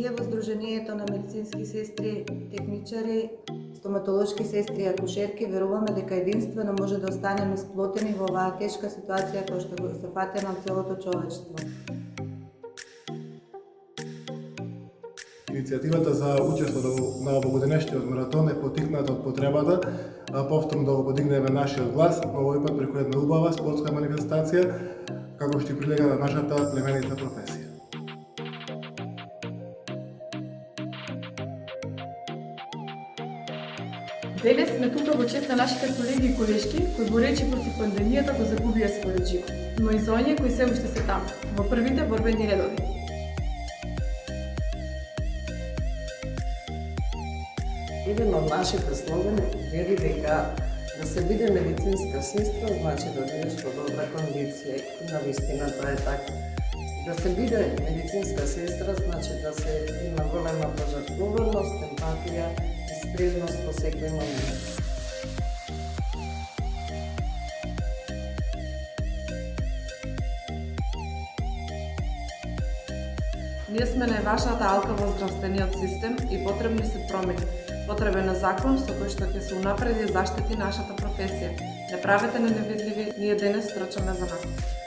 Ние во Сдруженијето на медицински сестри, техничари, стоматолошки сестри и акушерки веруваме дека единствено може да останеме сплотени во оваа тешка ситуација која што го зафатена од целото човештво. Иницијативата за учество на овогодинешниот маратон е потикната од потребата повторно да го подигнеме нашиот глас, но овој пат преку една убава спортска манифестација, како што и прилега на нашата племенита професија. Денес сме тука во чест на нашите колеги и колешки кои боречи против пандемијата го загубија својот живот, но и за оние кои се уште се таму, во првите борбени редови. Еден од нашите слогани вели дека да се биде медицинска сестра значи да бидеш во добра кондиција и навистина тоа е така. Да се биде медицинска сестра значи да се има голема пожртвуваност, емпатија и спремност во секој момент. Ние сме најважната алка во здравствениот систем и потребни се промени. Потребен е закон со кој што ќе се унапреди и заштити нашата професија. Не правете не невидливи, ние денес трчаме за нас.